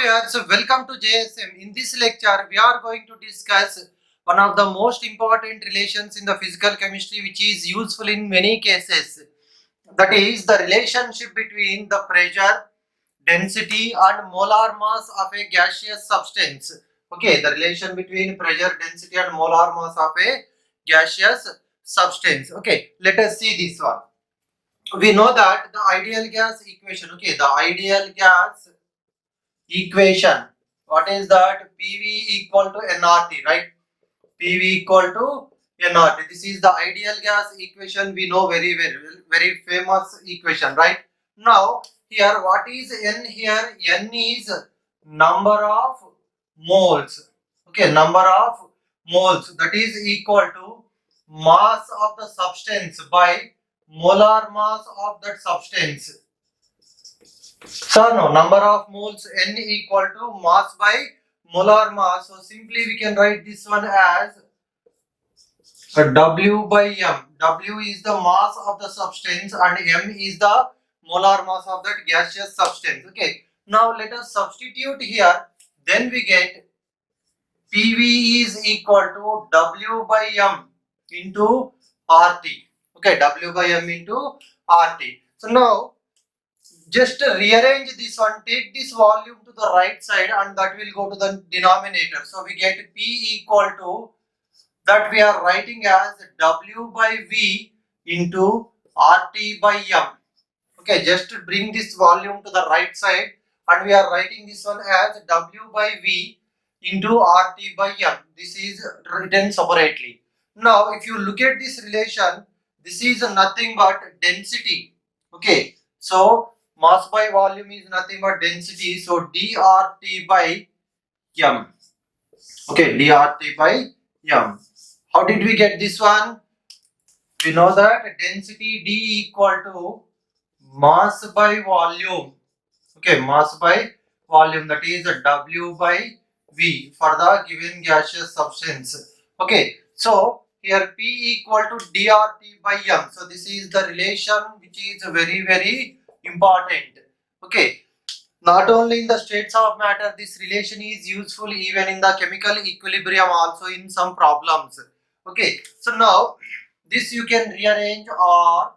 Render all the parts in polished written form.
viewers, welcome to JSM. In this lecture, we are going to discuss one of the most important relations in the physical chemistry which is useful in many cases. That is the relationship between the pressure, density and molar mass of a gaseous substance. Okay, the relation between pressure, density and molar mass of a gaseous substance. Okay, let us see this one. We know that the ideal gas equation. Okay, the ideal gas equation. What is that? PV equal to nRT, right? PV equal to nRT. This is the ideal gas equation. We know very famous equation, right? Now here, what is N here? N is number of moles. Okay, number of moles, that is equal to mass of the substance by molar mass of that substance. So no, number of moles N equal to mass by molar mass. So simply we can write this one as W by M. W is the mass of the substance and M is the molar mass of that gaseous substance. Okay. Now let us substitute here. Then we get PV is equal to W by M into RT. Okay, W by M into RT. So now just rearrange this one, take this volume to the right side and that will go to the denominator. So we get P equal to, that we are writing as W by V into RT by M. Okay, just bring this volume to the right side and we are writing this one as W by V into RT by M. This is written separately. Now if you look at this relation, this is nothing but density. Okay, so mass by volume is nothing but density. So dRT by M. Okay, dRT by M. How did we get this one? We know that density D equal to mass by volume. Okay, mass by volume, that is W by V for the given gaseous substance. Okay, so here P equal to dRT by M. So this is the relation which is very important. Okay, not only in the states of matter, this relation is useful even in the chemical equilibrium, also in some problems. Okay, so now this you can rearrange, or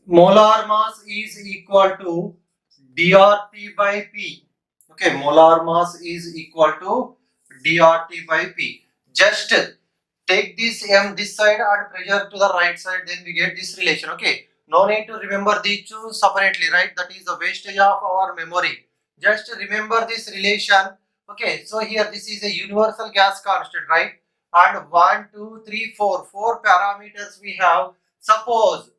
molar mass is equal to dRT by P. Okay, molar mass is equal to dRT by P. Just take this M this side and pressure to the right side, then we get this relation. Okay, no need to remember these two separately, right? That is the wastage of our memory. Just remember this relation. Okay, so here this is a universal gas constant, right? And 1, 2, 3, 4 parameters we have. Suppose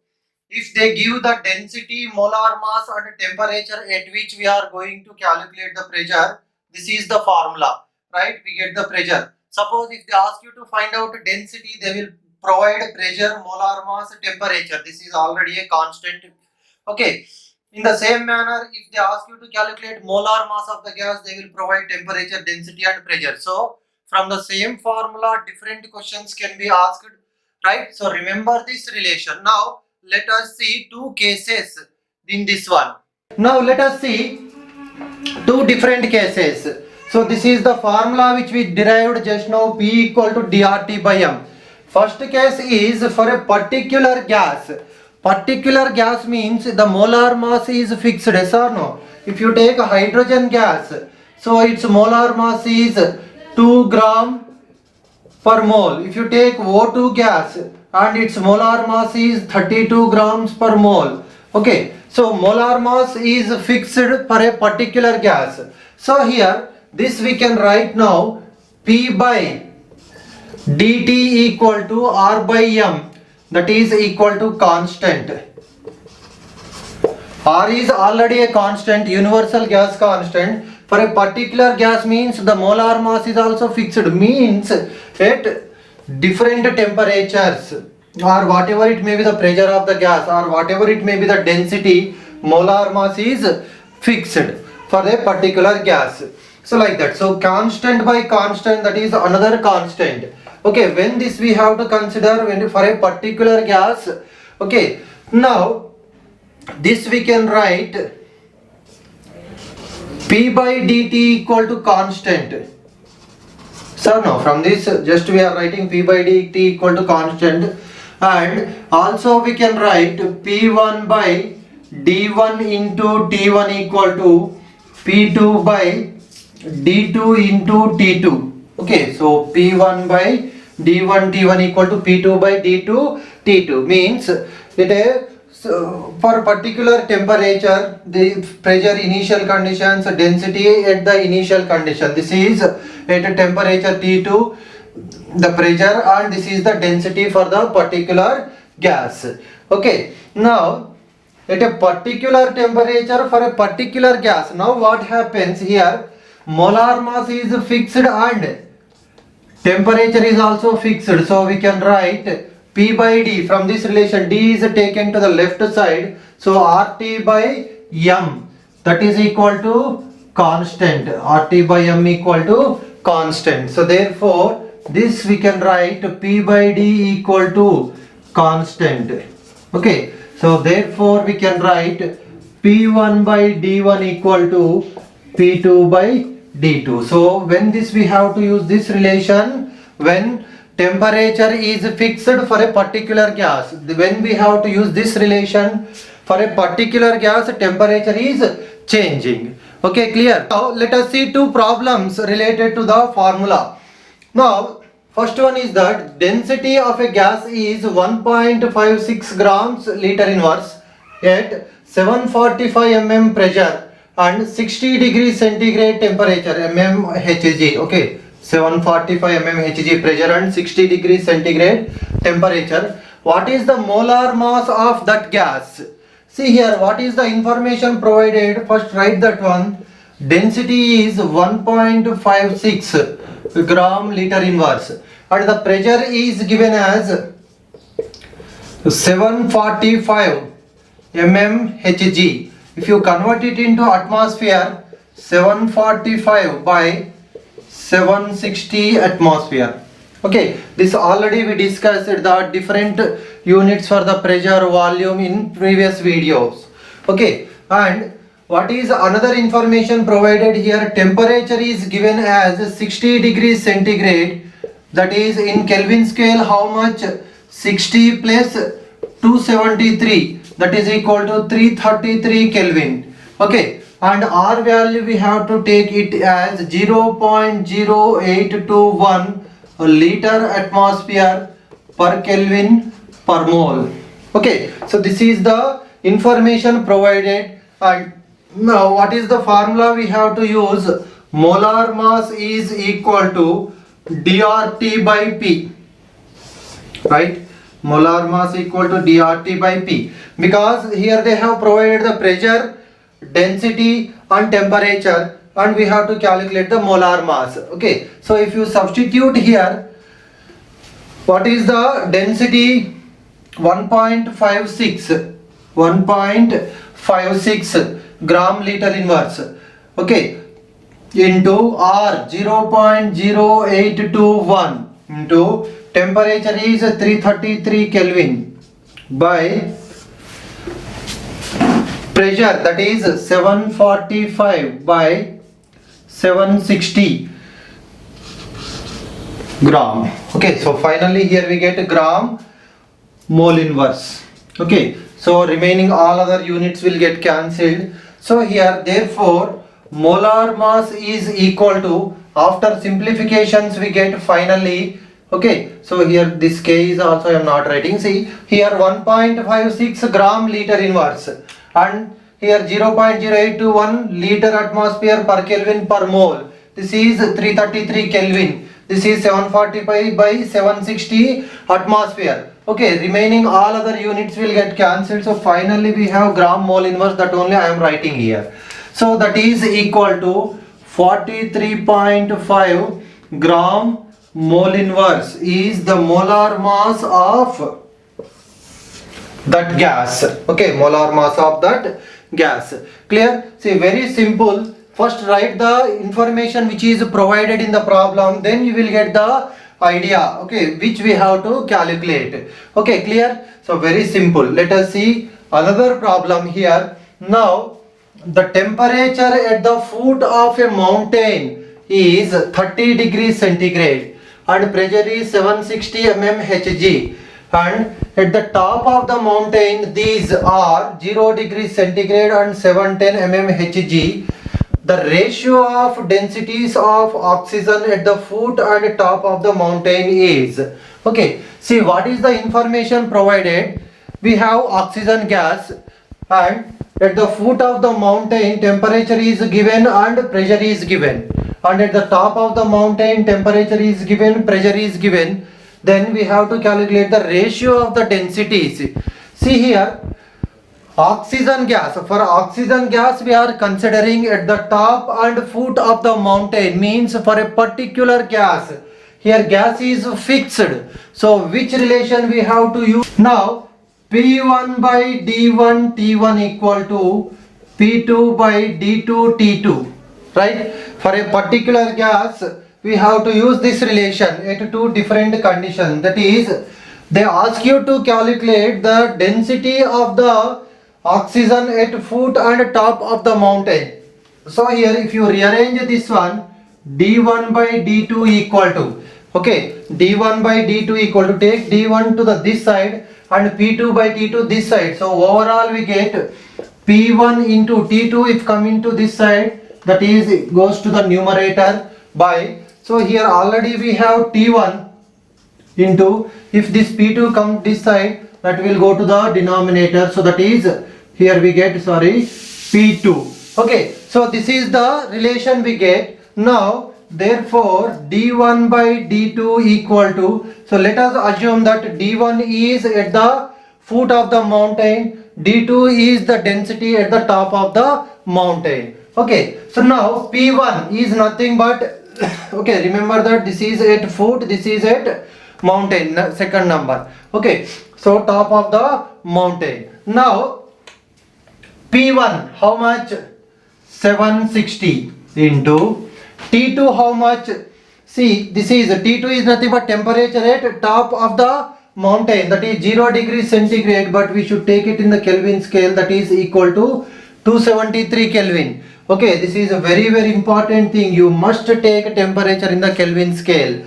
if they give the density, molar mass and temperature at which we are going to calculate the pressure, this is the formula, right? We get the pressure. Suppose if they ask you to find out density, they will provide pressure, molar mass, temperature. This is already a constant. Okay. In the same manner, if they ask you to calculate molar mass of the gas, they will provide temperature, density and pressure. So from the same formula, different questions can be asked, right? So remember this relation. Now let us see two cases in this one. Now let us see two different cases. So this is the formula which we derived just now, P equal to dRT by M. First case is for a particular gas. Particular gas means the molar mass is fixed, yes or no? If you take a hydrogen gas, so its molar mass is 2 gram per mole. If you take O2 gas and its molar mass is 32 grams per mole. Okay, so molar mass is fixed for a particular gas. So here this we can write now, P by dt equal to R by M, that is equal to constant. R is already a constant, universal gas constant. For a particular gas means the molar mass is also fixed, means at different temperatures or whatever it may be the pressure of the gas or whatever it may be the density, molar mass is fixed for a particular gas. So like that. So constant by constant, that is another constant. Okay, when this we have to consider when for a particular gas. Okay, now this we can write P by dt equal to constant. So no, from this just we are writing P by dt equal to constant, and also we can write P1 by d1 into t1 equal to P2 by d2 into t2. Okay, so P1 by d1 t1 equal to P2 by d2 t2 means it so for particular temperature, the pressure initial conditions, density at the initial condition. This is at a temperature T2, the pressure, and this is the density for the particular gas. Okay, now at a particular temperature for a particular gas. Now what happens here? Molar mass is fixed and temperature is also fixed. So we can write P by D. From this relation, D is taken to the left side. So RT by M, that is equal to constant. RT by M equal to constant. So therefore, this we can write P by D equal to constant. Okay. So therefore, we can write P1 by D1 equal to P2 by D2. So when this we have to use this relation when temperature is fixed for a particular gas. When we have to use this relation for a particular gas, temperature is changing. Okay, clear? Now let us see two problems related to the formula. Now first one is that density of a gas is 1.56 grams liter inverse at 745 mm pressure and 60 degrees centigrade temperature mmHg. Okay, 745 mmHg pressure and 60 degrees centigrade temperature. What is the molar mass of that gas? See here, what is the information provided? First write that one. Density is 1.56 gram liter inverse and the pressure is given as 745 mmHg. If you convert it into atmosphere, 745 by 760 atmosphere. Okay, this already we discussed the different units for the pressure volume in previous videos. Okay, and what is another information provided here? Temperature is given as 60 degrees centigrade. That is in Kelvin scale how much? 60 plus 273, that is equal to 333 Kelvin. Okay, and R value we have to take it as 0.0821 liter atmosphere per Kelvin per mole. Okay, so this is the information provided. And now what is the formula we have to use? Molar mass is equal to dRT by P, right? Molar mass equal to dRT by P, because here they have provided the pressure, density and temperature, and we have to calculate the molar mass. Okay, so if you substitute here, what is the density? 1.56 gram liter inverse. Okay, into R 0.0821 into temperature is 333 Kelvin by pressure, that is 745 by 760 gram. Okay, so finally here we get gram mole inverse. Okay, so remaining all other units will get cancelled. So here therefore molar mass is equal to, after simplifications we get finally, okay, so here this K is also I am not writing. See here 1.56 gram liter inverse and here 0.0821 liter atmosphere per Kelvin per mole. This is 333 Kelvin. This is 745 by 760 atmosphere. Okay, remaining all other units will get cancelled. So finally we have gram mole inverse, that only I am writing here. So that is equal to 43.5 gram mole inverse is the molar mass of that gas. Okay, molar mass of that gas. Clear? See, very simple. First write the information which is provided in the problem, then you will get the idea, okay, which we have to calculate. Okay, clear? So very simple. Let us see another problem here. Now the temperature at the foot of a mountain is 30 degrees centigrade and pressure is 760 mmHg, and at the top of the mountain these are 0 degrees centigrade and 710 mmHg. The ratio of densities of oxygen at the foot and top of the mountain is, okay, see what is the information provided. We have oxygen gas, and at the foot of the mountain temperature is given and pressure is given, and at the top of the mountain temperature is given, pressure is given. Then we have to calculate the ratio of the densities. See here, oxygen gas, for oxygen gas we are considering at the top and foot of the mountain, means for a particular gas. Here gas is fixed, so which relation we have to use? Now P1 by D1 T1 equal to P2 by D2 T2, right? For a particular gas we have to use this relation at two different conditions. That is, they ask you to calculate the density of the oxygen at foot and top of the mountain. So here if you rearrange this one, D1 by D2 equal to, okay, D1 by D2 equal to, take D1 to this side and P2 by T2 this side. So overall we get P1 into T2 if come into this side, that is goes to the numerator by, so here already we have T1 into, if this P2 come this side, that will go to the denominator, so that is here we get, sorry, P2. Okay, so this is the relation we get. Now therefore D1 by D2 equal to, so let us assume that D1 is at the foot of the mountain, D2 is the density at the top of the mountain. Okay, so now P1 is nothing but okay, remember that this is at foot, this is at mountain, second number. Okay, so top of the mountain. Now P1 how much? 760 into T2 how much? See, this is T2 is nothing but temperature at top of the mountain, that is 0 degrees centigrade, but we should take it in the Kelvin scale, that is equal to 273 Kelvin. Okay, this is a very very important thing. You must take temperature in the Kelvin scale.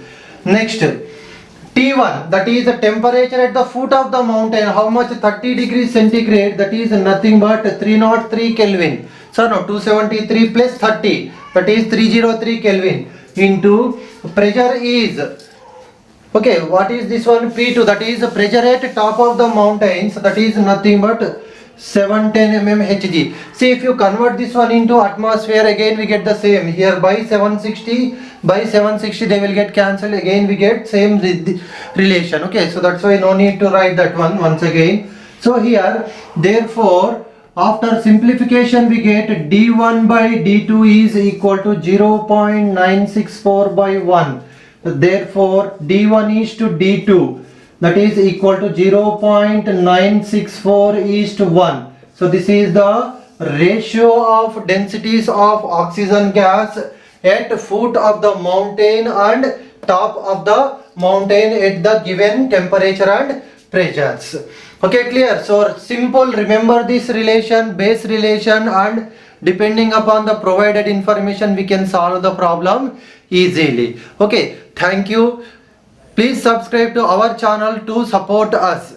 Next, T1, that is the temperature at the foot of the mountain, how much? 30 degrees centigrade, that is nothing but 303 Kelvin. So no, 273 plus 30, that is 303 Kelvin, into pressure is, okay, what is this one? P2, that is pressure at top of the mountains, that is nothing but 710 mmHg. See, if you convert this one into atmosphere, again we get the same. Here by 760 they will get cancelled, again we get same relation. Okay, so that's why no need to write that one once again. So here therefore after simplification we get D1 by D2 is equal to 0.964 by 1. Therefore D1 is to D2, that is equal to 0.964 is to 1. So this is the ratio of densities of oxygen gas at foot of the mountain and top of the mountain at the given temperature and pressures. Okay, clear? So simple, remember this relation, base relation, and depending upon the provided information we can solve the problem easily. Okay, thank you. Please subscribe to our channel to support us.